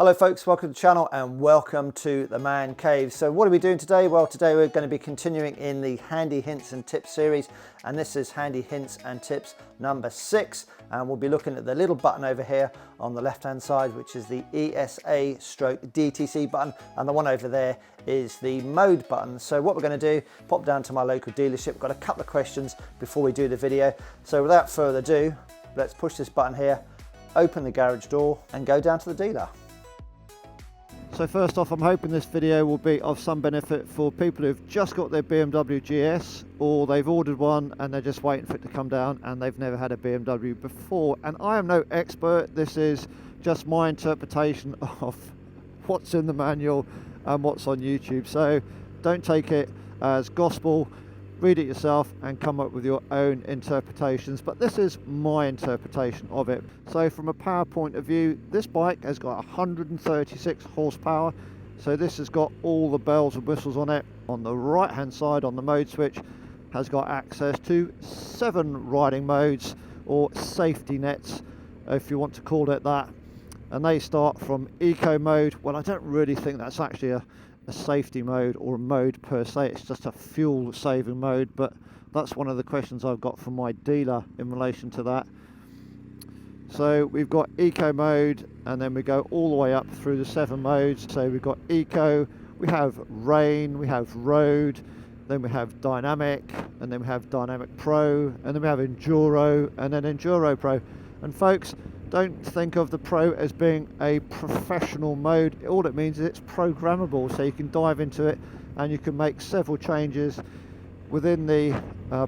Hello folks, welcome to the channel and welcome to the Man Cave. So what are we doing today? Well, today we're going to be continuing in the Handy Hints and Tips series, and this is Handy Hints and Tips number 6, and we'll be looking at the little button over here on the left hand side, which is the ESA stroke DTC button, and the one over there is the mode button. So what we're going to do, pop down to my local dealership. Got a couple of questions before we do the video, so without further ado, let's push this button here, open the garage door and go down to the dealer. So first off, I'm hoping this video will be of some benefit for people who've just got their BMW GS, or they've ordered one and they're just waiting for it to come down and they've never had a BMW before. And I am no expert, this is just my interpretation of what's in the manual and what's on YouTube. So don't take it as gospel, read it yourself and come up with your own interpretations, but this is my interpretation of it. So from a power point of view, this bike has got 136 horsepower, so this has got all the bells and whistles on it. On the right hand side on the mode switch has got access to 7 riding modes, or safety nets if you want to call it that, and they start from eco mode. Well, I don't really think that's actually a safety mode or a mode per se, it's just a fuel saving mode, but that's one of the questions I've got from my dealer in relation to that. So we've got eco mode, and then we go all the way up through the 7 modes. So we've got eco, we have rain, we have road, then we have dynamic, and then we have dynamic pro, and then we have enduro, and then enduro pro. And folks, don't think of the Pro as being a professional mode. All it means is it's programmable, so you can dive into it and you can make several changes within the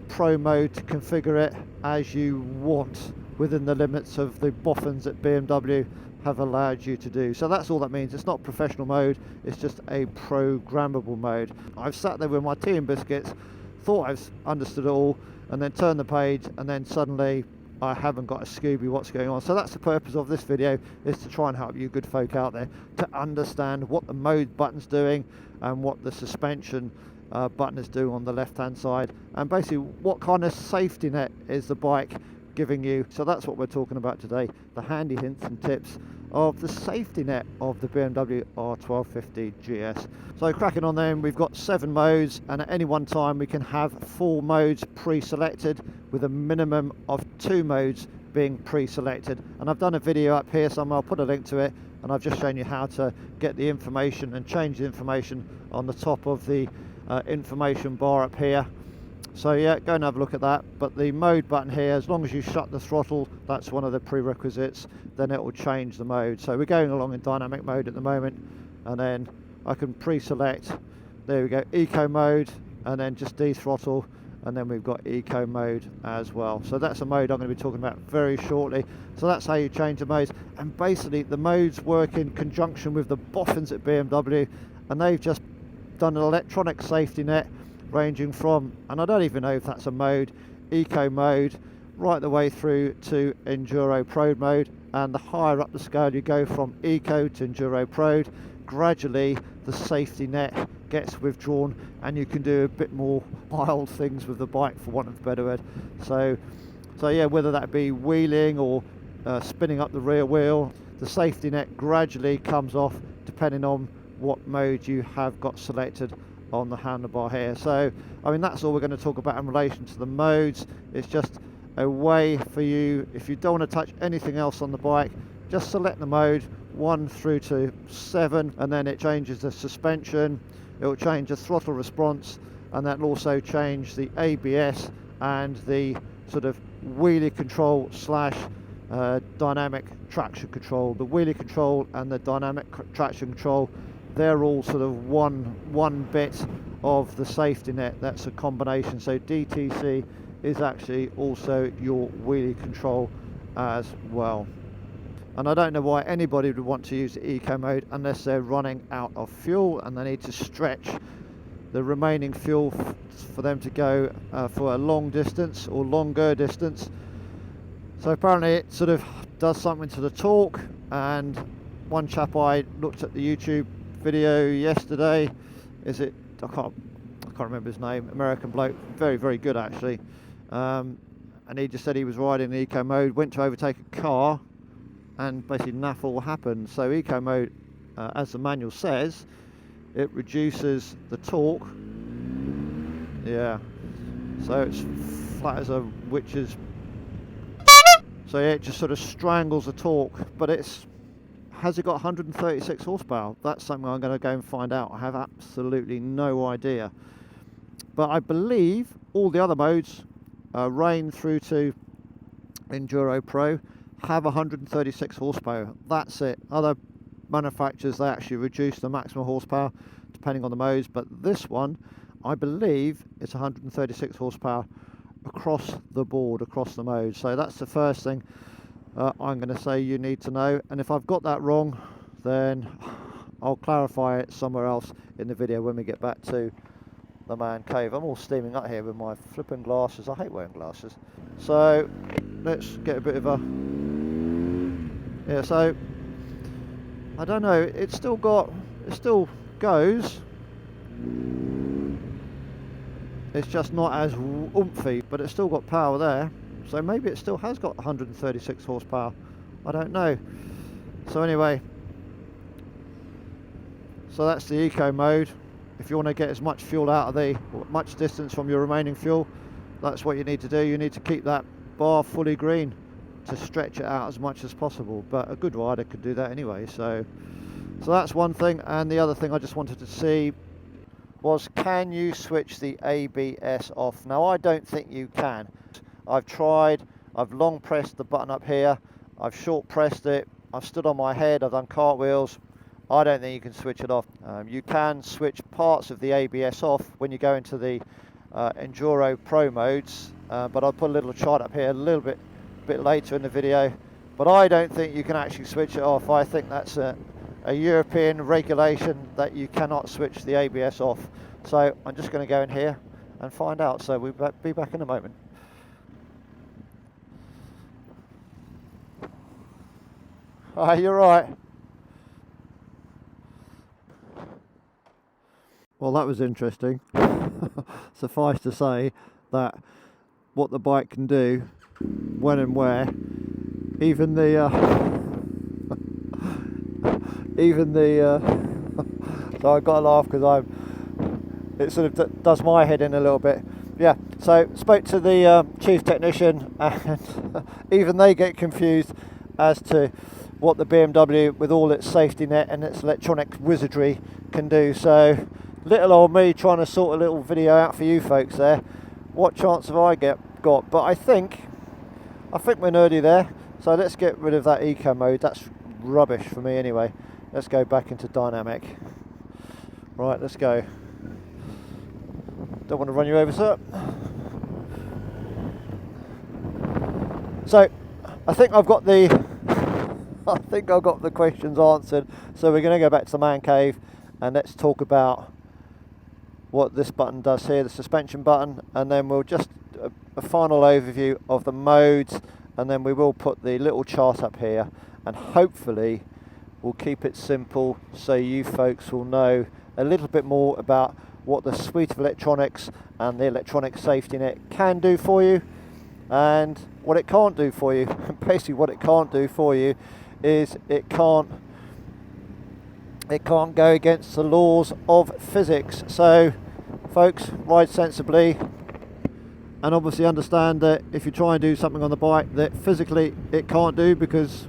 Pro mode to configure it as you want within the limits of the boffins that BMW have allowed you to do. So that's all that means. It's not professional mode, it's just a programmable mode. I've sat there with my tea and biscuits, thought I've understood it all, and then turned the page and then suddenly I haven't got a Scooby what's going on. So that's the purpose of this video, is to try and help you good folk out there to understand what the mode button's doing and what the suspension button is doing on the left hand side, and basically what kind of safety net is the bike giving you. So that's what we're talking about today, the handy hints and tips of the safety net of the BMW R1250GS. So cracking on then, we've got 7 modes, and at any one time we can have 4 modes pre-selected, with a minimum of 2 modes being pre-selected. And I've done a video up here somewhere, I'll put a link to it, and I've just shown you how to get the information and change the information on the top of the information bar up here. So yeah, go and have a look at that. But the mode button here, as long as you shut the throttle, that's one of the prerequisites, then it will change the mode. So we're going along in dynamic mode at the moment, and then I can pre-select, there we go, eco mode, and then just dethrottle, and then we've got eco mode as well. So that's a mode I'm going to be talking about very shortly. So that's how you change the modes, and basically the modes work in conjunction with the boffins at BMW, and they've just done an electronic safety net ranging from, and I don't even know if that's a mode, eco mode, right the way through to enduro pro mode. And the higher up the scale you go from eco to enduro pro, gradually the safety net gets withdrawn and you can do a bit more wild things with the bike, for want of a better word. So yeah, whether that be wheeling or spinning up the rear wheel, the safety net gradually comes off depending on what mode you have got selected on the handlebar here. So I mean, that's all we're going to talk about in relation to the modes. It's just a way for you, if you don't want to touch anything else on the bike, just select the mode 1 through to 7, and then it changes the suspension, it will change the throttle response, and that will also change the ABS and the sort of wheelie control slash dynamic traction control. The wheelie control and the dynamic traction control, they're all sort of one bit of the safety net. That's a combination. So DTC is actually also your wheelie control as well. And I don't know why anybody would want to use the eco mode unless they're running out of fuel and they need to stretch the remaining fuel for them to go for a long distance or longer distance. So apparently it sort of does something to the torque, and one chap I looked at the YouTube video yesterday, I can't remember his name, American bloke, very good actually, and he just said he was riding in eco mode, went to overtake a car, and basically naff will happen. So eco mode, as the manual says, it reduces the torque. Yeah, so it's flat as a witch's. So yeah, it just sort of strangles the torque, but has it got 136 horsepower? That's something I'm going to go and find out. I have absolutely no idea. But I believe all the other modes, Rain through to Enduro Pro, have 136 horsepower. That's it. Other manufacturers, they actually reduce the maximum horsepower depending on the modes, but this one, I believe, it's 136 horsepower across the board, across the modes. So that's the first thing I'm going to say you need to know, and if I've got that wrong, then I'll clarify it somewhere else in the video when we get back to the man cave. I'm all steaming up here with my flipping glasses. I hate wearing glasses. So let's get a bit of a, yeah, so I don't know, it still goes, it's just not as oomphy, but it's still got power there. So maybe it still has got 136 horsepower. I don't know. So anyway, so that's the eco mode. If you want to get as much fuel out of much distance from your remaining fuel, that's what you need to do. You need to keep that bar fully green to stretch it out as much as possible. But a good rider could do that anyway. So that's one thing. And the other thing I just wanted to see was, can you switch the ABS off? Now, I don't think you can. I've tried, I've long pressed the button up here, I've short pressed it, I've stood on my head, I've done cartwheels. I don't think you can switch it off. You can switch parts of the ABS off when you go into the Enduro Pro modes, but I'll put a little chart up here a little bit later in the video. But I don't think you can actually switch it off. I think that's a European regulation that you cannot switch the ABS off. So I'm just going to go in here and find out. So we'll be back in a moment. Oh, you're right. Well, that was interesting. Suffice to say that what the bike can do, when and where, even the so I've got to laugh because it sort of does my head in a little bit. Yeah, so spoke to the chief technician, and even they get confused as to what the BMW with all its safety net and its electronic wizardry can do. So little old me trying to sort a little video out for you folks there. What chance have I got? But I think we're nerdy there. So let's get rid of that eco mode. That's rubbish for me anyway. Let's go back into dynamic. Right, let's go. Don't want to run you over, sir. So I think I've got the questions answered. So we're going to go back to the man cave and let's talk about what this button does here, the suspension button, and then we'll just a final overview of the modes, and then we will put the little chart up here, and hopefully we'll keep it simple so you folks will know a little bit more about what the suite of electronics and the electronic safety net can do for you and what it can't do for you. Basically what it can't do for you is it can't go against the laws of physics. So folks, ride sensibly and obviously understand that if you try and do something on the bike that physically it can't do because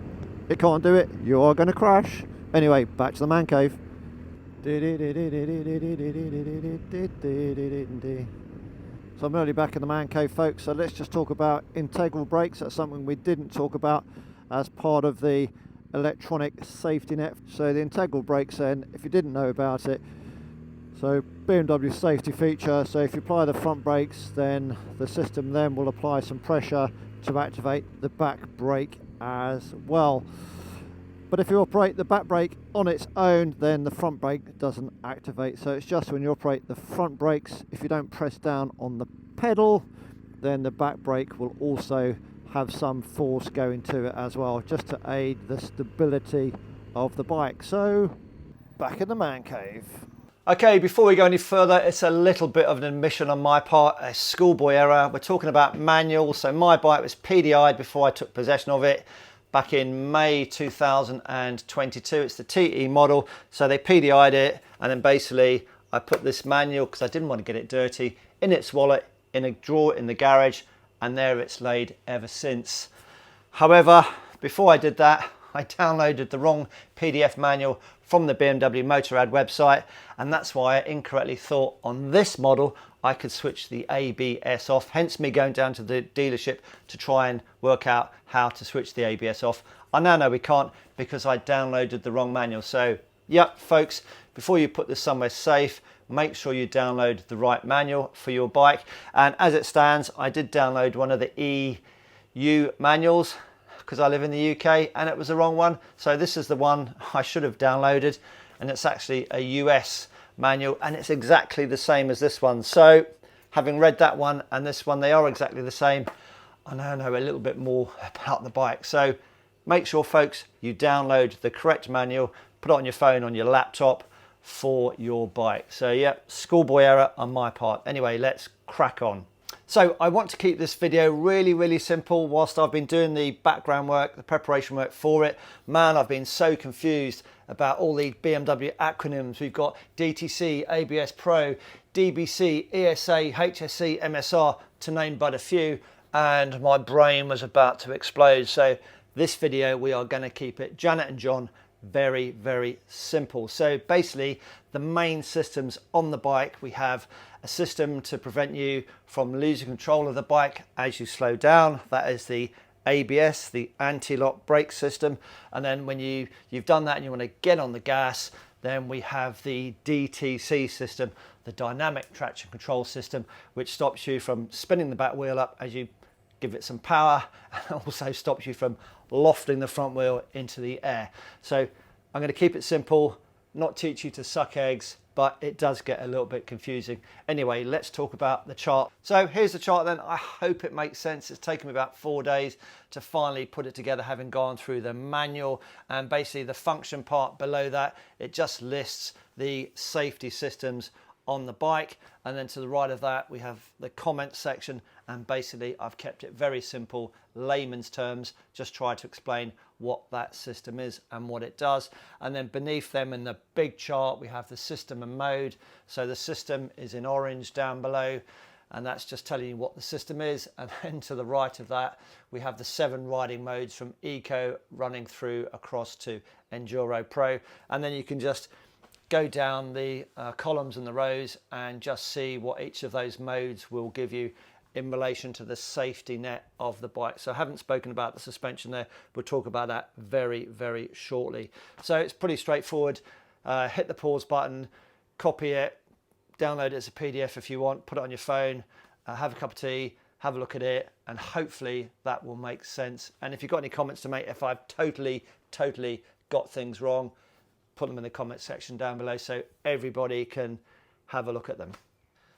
it can't do it, you are going to crash. Anyway, back to the man cave. So I'm nearly back in the man cave, folks. So let's just talk about integral brakes. That's something we didn't talk about as part of the electronic safety net. So the integral brakes then, if you didn't know about it, so BMW safety feature, so if you apply the front brakes, then the system then will apply some pressure to activate the back brake as well. But if you operate the back brake on its own, then the front brake doesn't activate. So it's just when you operate the front brakes, if you don't press down on the pedal, then the back brake will also have some force going to it as well, just to aid the stability of the bike. So back in the man cave. Okay, before we go any further, it's a little bit of an admission on my part, a schoolboy error. We're talking about manual, so my bike was PDI'd before I took possession of it. back in May 2022. It's the TE model. So they PDI'd it, and then basically I put this manual, because I didn't want to get it dirty, in its wallet, in a drawer in the garage, and there it's laid ever since. However, before I did that, I downloaded the wrong PDF manual from the BMW Motorrad website, and that's why I incorrectly thought on this model I could switch the ABS off, hence me going down to the dealership to try and work out how to switch the ABS off. I now know we can't, because I downloaded the wrong manual. So yep, folks, before you put this somewhere safe, make sure you download the right manual for your bike. And as it stands, I did download one of the EU manuals, because I live in the UK, and it was the wrong one. So this is the one I should have downloaded, and it's actually a US manual, and it's exactly the same as this one. So having read that one and this one, they are exactly the same. I now know a little bit more about the bike. So make sure, folks, you download the correct manual, put it on your phone, on your laptop for your bike. So yeah, schoolboy error on my part. Anyway, let's crack on. So I want to keep this video really simple whilst I've been doing the background work, the preparation work for it. Man, I've been so confused about all the BMW acronyms. We've got DTC, ABS Pro, DBC, ESA, HSC, MSR, to name but a few, and my brain was about to explode. So this video, we are going to keep it, Janet and John, very simple. So basically, the main systems on the bike, we have a system to prevent you from losing control of the bike as you slow down. That is the ABS, the anti-lock brake system. And then when you've done that and you want to get on the gas, then we have the DTC system, the dynamic traction control system, which stops you from spinning the back wheel up as you give it some power, and also stops you from lofting the front wheel into the air. So I'm going to keep it simple, not teach you to suck eggs, but it does get a little bit confusing. Anyway, let's talk about the chart. So here's the chart then. I hope it makes sense. It's taken me about 4 days to finally put it together, having gone through the manual, and basically the function part below that, it just lists the safety systems on the bike, and then to the right of that we have the comments section, and basically I've kept it very simple, layman's terms, just try to explain what that system is and what it does. And then beneath them in the big chart we have the system and mode. So the system is in orange down below, and that's just telling you what the system is. And then to the right of that we have the 7 riding modes from Eco running through across to Enduro Pro, and then you can just go down the columns and the rows and just see what each of those modes will give you in relation to the safety net of the bike. So I haven't spoken about the suspension there. We'll talk about that very shortly. So it's pretty straightforward. Hit the pause button, copy it, download it as a PDF if you want, put it on your phone, have a cup of tea, have a look at it, and hopefully that will make sense. And if you've got any comments to make, if I've totally got things wrong, put them in the comments section down below so everybody can have a look at them.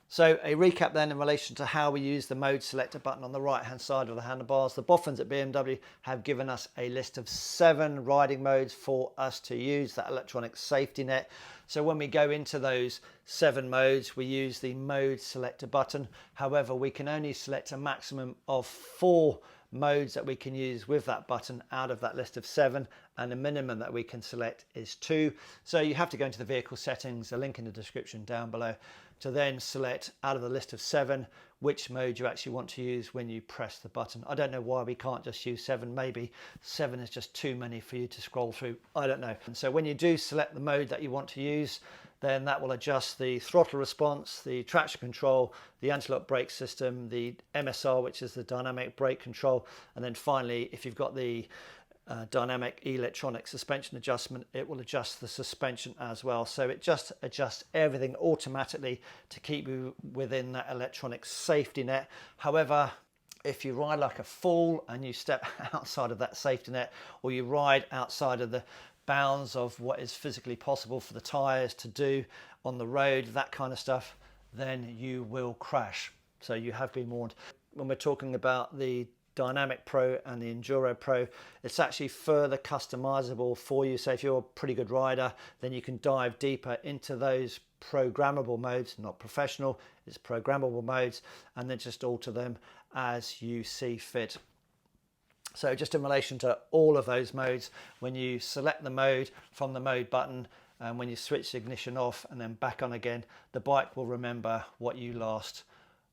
So a recap then in relation to how we use the mode selector button on the right hand side of the handlebars. The boffins at BMW have given us a list of 7 riding modes for us to use, that electronic safety net. So when we go into those 7 modes, we use the mode selector button. However, we can only select a maximum of 4 modes that we can use with that button out of that list of 7, and the minimum that we can select is 2. So you have to go into the vehicle settings, a link in the description down below, to then select out of the list of 7 which mode you actually want to use when you press the button. I don't know why we can't just use 7. Maybe 7 is just too many for you to scroll through. I don't know. And so when you do select the mode that you want to use, then that will adjust the throttle response, the traction control, the anti-lock brake system, the MSR, which is the dynamic brake control, and then finally, if you've got the dynamic electronic suspension adjustment, it will adjust the suspension as well. So it just adjusts everything automatically to keep you within that electronic safety net. However, if you ride like a fool and you step outside of that safety net, or you ride outside of the bounds of what is physically possible for the tyres to do on the road, that kind of stuff, then you will crash. So you have been warned. When we're talking about the Dynamic Pro and the Enduro Pro, it's actually further customizable for you. So if you're a pretty good rider, then you can dive deeper into those programmable modes, not professional, it's programmable modes, and then just alter them as you see fit. So just in relation to all of those modes, when you select the mode from the mode button, and when you switch the ignition off and then back on again, the bike will remember what you last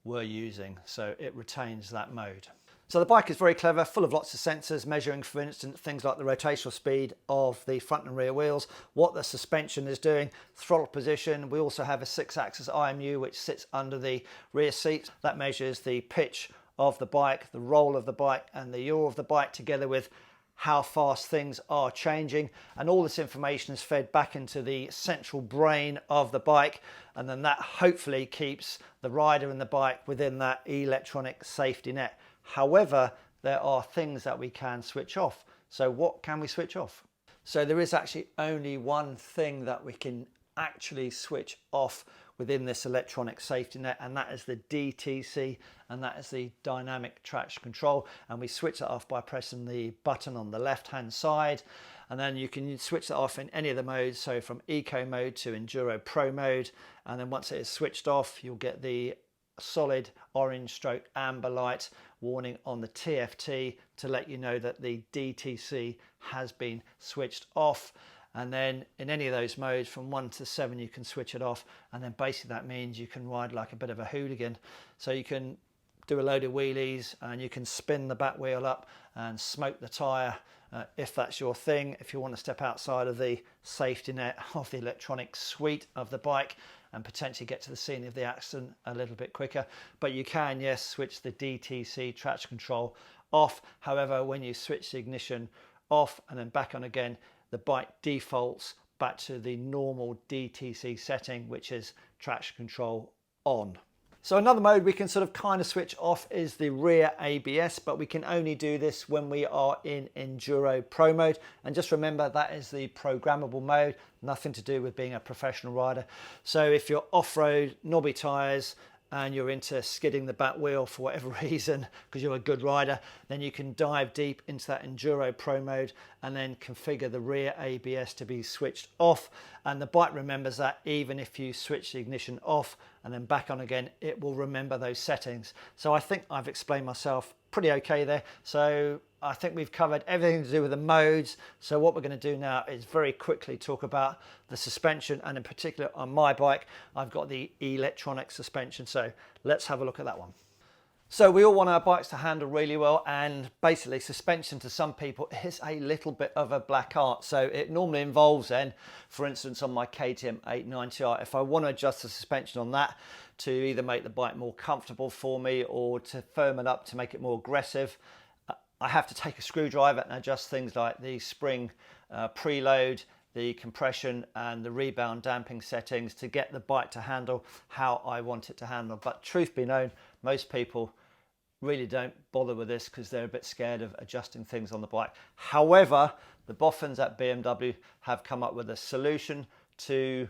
were using. So it retains that mode. So the bike is very clever, full of lots of sensors, measuring, for instance, things like the rotational speed of the front and rear wheels, what the suspension is doing, throttle position. We also have a 6-axis IMU which sits under the rear seat. That measures the pitch of the bike, the roll of the bike and the yaw of the bike, together with how fast things are changing, and all this information is fed back into the central brain of the bike, and then that hopefully keeps the rider and the bike within that electronic safety net. However, there are things that we can switch off. So what can we switch off? So there is actually only one thing that we can actually switch off within this electronic safety net, and that is the DTC, and that is the dynamic traction control. And we switch that off by pressing the button on the left hand side, and then you can switch that off in any of the modes, so from Eco mode to Enduro Pro mode. And then once it is switched off, you'll get the solid orange stroke amber light warning on the TFT to let you know that the DTC has been switched off. And then in any of those modes from 1 to 7 you can switch it off, and then basically that means you can ride like a bit of a hooligan. So you can do a load of wheelies and you can spin the back wheel up and smoke the tyre if that's your thing, if you want to step outside of the safety net of the electronic suite of the bike and potentially get to the scene of the accident a little bit quicker. But you can, yes, switch the DTC traction control off. However, when you switch the ignition off and then back on again, the bike defaults back to the normal DTC setting, which is traction control on. So another mode we can sort of kind of switch off is the rear ABS, but we can only do this when we are in Enduro Pro mode. And just remember, that is the programmable mode, nothing to do with being a professional rider. So if you're off-road, knobby tyres, and you're into skidding the back wheel for whatever reason because you're a good rider, then you can dive deep into that Enduro Pro mode and then configure the rear ABS to be switched off. And the bike remembers that even if you switch the ignition off and then back on again, it will remember those settings. So I think I've explained myself pretty okay there. So I think we've covered everything to do with the modes. So what we're going to do now is very quickly talk about the suspension, and in particular on my bike, I've got the electronic suspension. So let's have a look at that one. So we all want our bikes to handle really well, and basically suspension to some people is a little bit of a black art. So it normally involves then, for instance, on my KTM 890R, if I want to adjust the suspension on that to either make the bike more comfortable for me or to firm it up to make it more aggressive, I have to take a screwdriver and adjust things like the spring preload, the compression and the rebound damping settings to get the bike to handle how I want it to handle. But truth be known, most people really don't bother with this because they're a bit scared of adjusting things on the bike. However, the boffins at BMW have come up with a solution to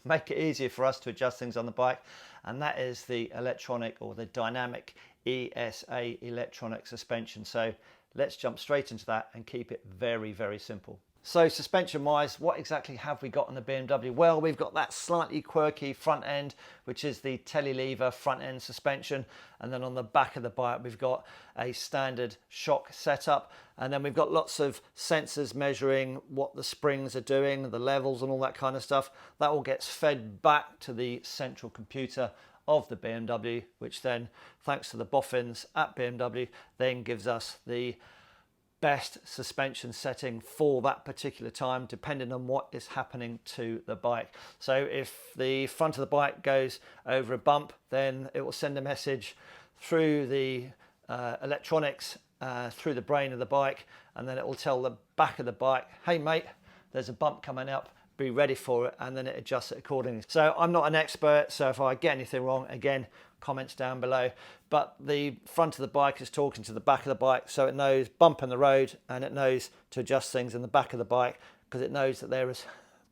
make it easier for us to adjust things on the bike, and that is the electronic or the dynamic ESA electronic suspension. So let's jump straight into that and keep it very, very simple. So suspension wise, what exactly have we got on the BMW? Well, we've got that slightly quirky front end, which is the telelever front end suspension. And then on the back of the bike, we've got a standard shock setup. And then we've got lots of sensors measuring what the springs are doing, the levels and all that kind of stuff. That all gets fed back to the central computer of the BMW, which then, thanks to the boffins at BMW, then gives us the best suspension setting for that particular time, depending on what is happening to the bike. So if the front of the bike goes over a bump, then it will send a message through the electronics, through the brain of the bike, and then it will tell the back of the bike, hey mate, there's a bump coming up, be ready for it, and then it adjusts it accordingly. So I'm not an expert, so if I get anything wrong, again, comments down below. But the front of the bike is talking to the back of the bike, so it knows bump in the road, and it knows to adjust things in the back of the bike because it knows that there is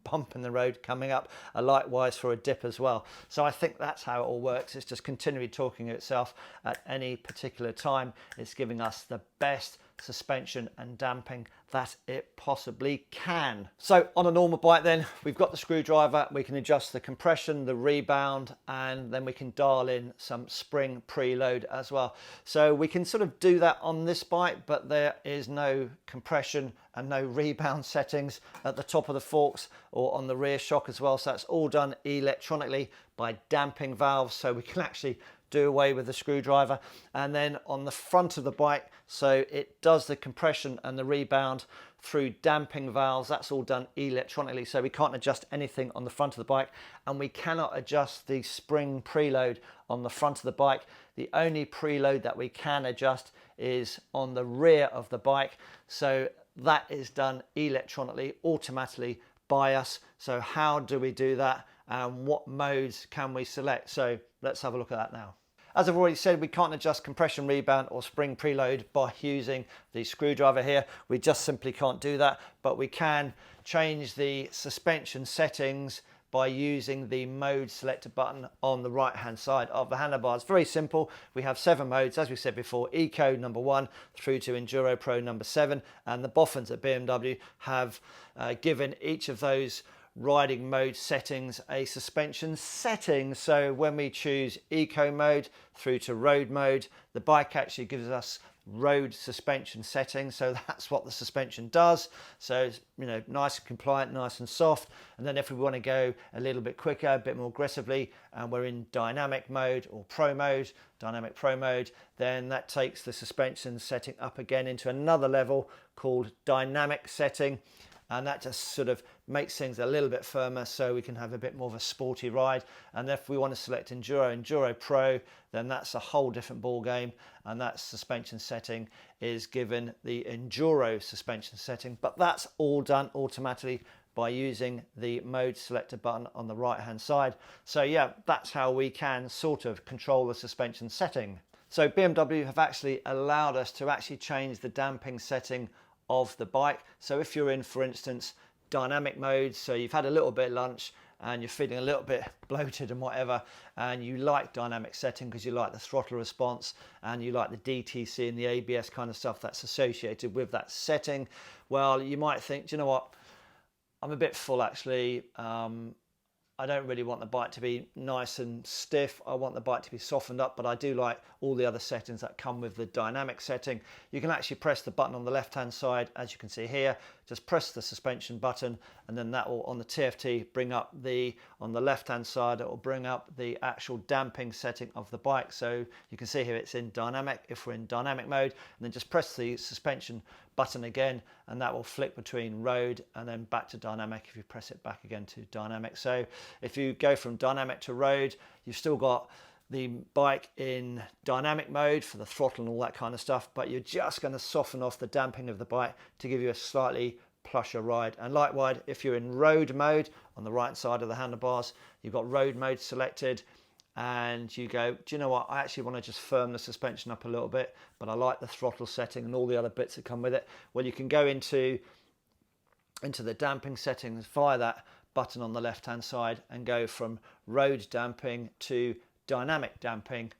bump in the road coming up, likewise for a dip as well. So I think that's how it all works. It's just continually talking to itself at any particular time. It's giving us the best suspension and damping that it possibly can. So on a normal bike then, we've got the screwdriver, we can adjust the compression, the rebound, and then we can dial in some spring preload as well. So we can sort of do that on this bike, but there is no compression and no rebound settings at the top of the forks or on the rear shock as well. So that's all done electronically by damping valves, so we can actually do away with the screwdriver. And then on the front of the bike, so it does the compression and the rebound through damping valves. That's all done electronically, so we can't adjust anything on the front of the bike, and we cannot adjust the spring preload on the front of the bike. The only preload that we can adjust is on the rear of the bike, so that is done electronically, automatically by us. So how do we do that, and what modes can we select? So let's have a look at that now. As I've already said, we can't adjust compression, rebound or spring preload by using the screwdriver here. We just simply can't do that, but we can change the suspension settings by using the mode selector button on the right hand side of the handlebars. Very simple. We have 7 modes, as we said before, Eco number 1 through to Enduro Pro number 7, and the boffins at BMW have given each of those riding mode settings a suspension setting. So when we choose Eco mode through to road mode, the bike actually gives us road suspension settings. So that's what the suspension does. So it's, you know, nice and compliant, nice and soft. And then if we want to go a little bit quicker, a bit more aggressively, and we're in dynamic mode or pro mode, dynamic pro mode, then that takes the suspension setting up again into another level called dynamic setting. And that just sort of makes things a little bit firmer so we can have a bit more of a sporty ride. And if we want to select Enduro Pro, then that's a whole different ball game, and that suspension setting is given the Enduro suspension setting, but that's all done automatically by using the mode selector button on the right hand side. So yeah, that's how we can sort of control the suspension setting. So BMW have actually allowed us to actually change the damping setting of the bike. So if you're in, for instance, dynamic mode, so you've had a little bit of lunch and you're feeling a little bit bloated and whatever, and you like dynamic setting because you like the throttle response and you like the DTC and the ABS kind of stuff that's associated with that setting, well, you might think, do you know what, I'm a bit full actually. I don't really want the bike to be nice and stiff. I want the bike to be softened up, but I do like all the other settings that come with the dynamic setting. You can actually press the button on the left-hand side, as you can see here. Just press the suspension button, and then that will, on the TFT, bring up on the left-hand side, it will bring up the actual damping setting of the bike. So you can see here it's in dynamic, if we're in dynamic mode, and then just press the suspension button again, and that will flick between road and then back to dynamic if you press it back again to dynamic. So if you go from dynamic to road, you've still got the bike in dynamic mode for the throttle and all that kind of stuff, but you're just going to soften off the damping of the bike to give you a slightly plusher ride. And likewise, if you're in road mode on the right side of the handlebars, you've got road mode selected, and you go, do you know what, I actually want to just firm the suspension up a little bit, but I like the throttle setting and all the other bits that come with it. Well, you can go into the damping settings via that button on the left hand side and go from road damping to dynamic damping,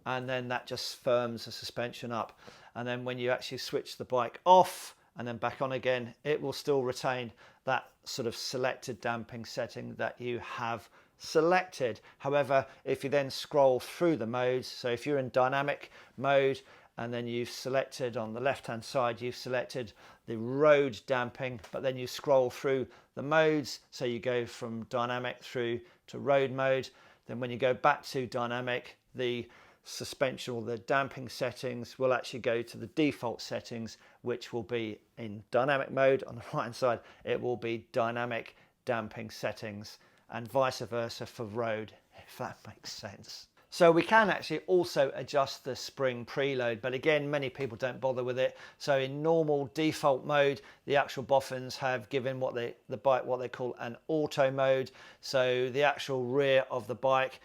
and then that just firms the suspension up. And then when you actually switch the bike off and then back on again, it will still retain that sort of selected damping setting that you have selected. However, if you then scroll through the modes, so if you're in dynamic mode and then you've selected on the left hand side, you've selected the road damping, but then you scroll through the modes, so you go from dynamic through to road mode, then when you go back to dynamic, the suspension or the damping settings will actually go to the default settings, which will be in dynamic mode. On the right hand side, it will be dynamic damping settings, and vice versa for road, if that makes sense. So we can actually also adjust the spring preload, but again, many people don't bother with it. So in normal default mode, the actual boffins have given the bike what they call an auto mode. So the actual rear of the bike,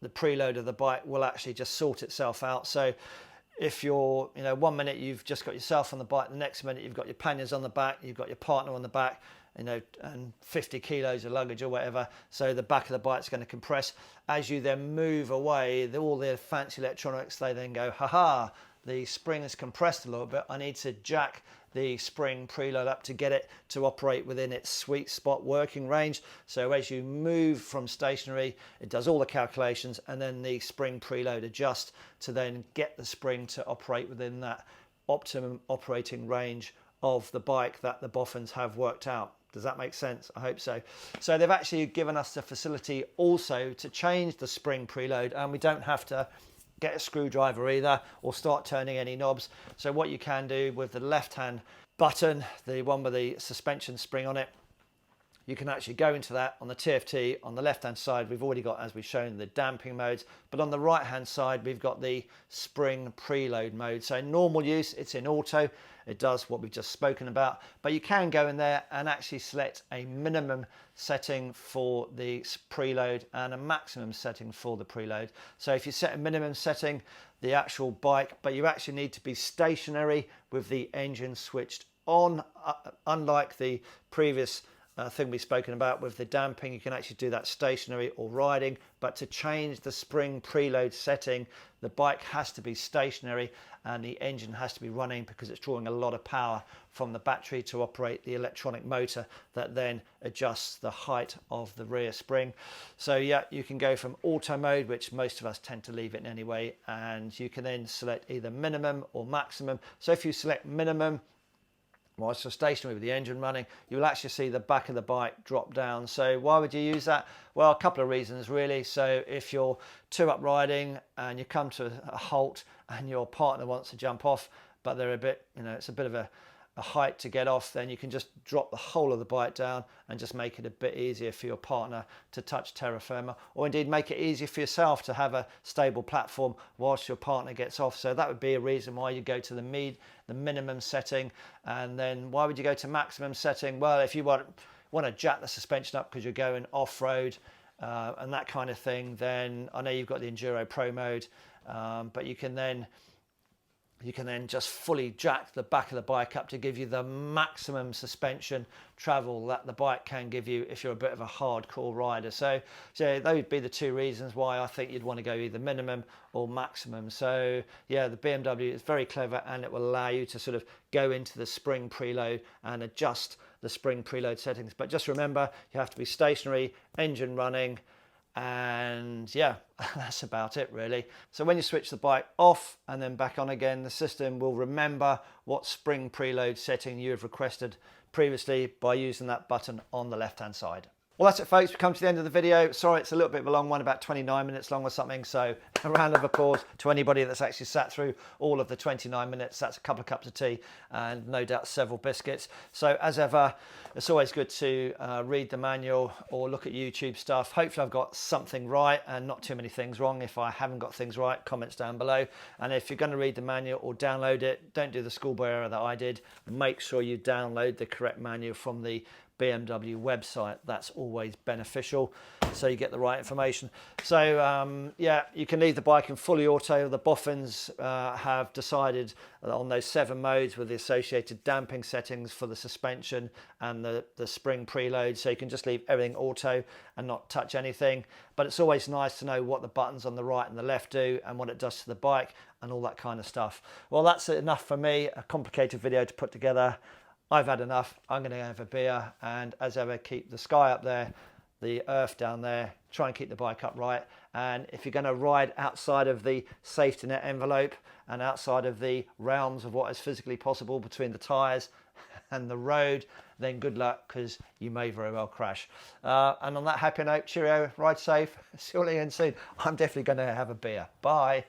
the preload of the bike will actually just sort itself out. So if you're, 1 minute you've just got yourself on the bike, the next minute you've got your panniers on the back, you've got your partner on the back, and 50 kilos of luggage or whatever. So the back of the bike's going to compress. As you then move away, all the fancy electronics, they then go, haha, the spring is compressed a little bit, I need to jack the spring preload up to get it to operate within its sweet spot working range. So as you move from stationary, it does all the calculations, and then the spring preload adjusts to then get the spring to operate within that optimum operating range of the bike that the boffins have worked out. Does that make sense? I hope so. So they've actually given us the facility also to change the spring preload, and we don't have to get a screwdriver either or start turning any knobs. So what you can do with the left hand button, the one with the suspension spring on it, you can actually go into that on the TFT. On the left hand side, we've already got, as we've shown, the damping modes, but on the right hand side, we've got the spring preload mode. So in normal use, it's in auto. It does what we've just spoken about, but you can go in there and actually select a minimum setting for the preload and a maximum setting for the preload. So if you set a minimum setting, the actual bike, but you actually need to be stationary with the engine switched on, unlike the previous thing we've spoken about with the damping. You can actually do that stationary or riding, but to change the spring preload setting, the bike has to be stationary and the engine has to be running, because it's drawing a lot of power from the battery to operate the electronic motor that then adjusts the height of the rear spring. So yeah, you can go from auto mode, which most of us tend to leave it in anyway, and you can then select either minimum or maximum. So if you select minimum, whilst you're stationary with the engine running, you'll actually see the back of the bike drop down. So why would you use that? Well, a couple of reasons really. So if you're two up riding and you come to a halt and your partner wants to jump off, but they're a bit, it's a bit of a height to get off, then you can just drop the whole of the bike down and just make it a bit easier for your partner to touch terra firma, or indeed make it easier for yourself to have a stable platform whilst your partner gets off. So that would be a reason why you go to the minimum setting. And then why would you go to maximum setting? Well, if you want to jack the suspension up because you're going off-road and that kind of thing, then I know you've got the Enduro Pro mode, but you can then just fully jack the back of the bike up to give you the maximum suspension travel that the bike can give you if you're a bit of a hardcore rider. So those would be the two reasons why I think you'd want to go either minimum or maximum. So yeah, the BMW is very clever, and it will allow you to sort of go into the spring preload and adjust the spring preload settings. But just remember, you have to be stationary, engine running, and yeah, that's about it really. So when you switch the bike off and then back on again, the system will remember what spring preload setting you have requested previously by using that button on the left hand side. Well, that's it folks, we've come to the end of the video. Sorry it's a little bit of a long one, about 29 minutes long or something, so a round of applause to anybody that's actually sat through all of the 29 minutes. That's a couple of cups of tea and no doubt several biscuits. So as ever, it's always good to read the manual or look at YouTube stuff. Hopefully I've got something right and not too many things wrong. If I haven't got things right, comments down below. And if you're going to read the manual or download it, don't do the schoolboy error that I did. Make sure you download the correct manual from the BMW website. That's always beneficial, so you get the right information. So yeah, you can leave the bike in fully auto. The boffins have decided on those 7 modes with the associated damping settings for the suspension and the spring preload, so you can just leave everything auto and not touch anything. But it's always nice to know what the buttons on the right and the left do and what it does to the bike and all that kind of stuff. Well, that's enough for me, a complicated video to put together. I've had enough. I'm going to have a beer, and as ever, keep the sky up there, the earth down there, try and keep the bike upright. And if you're going to ride outside of the safety net envelope and outside of the realms of what is physically possible between the tyres and the road, then good luck, because you may very well crash. And on that happy note, cheerio, ride safe, see you all again soon. I'm definitely going to have a beer. Bye.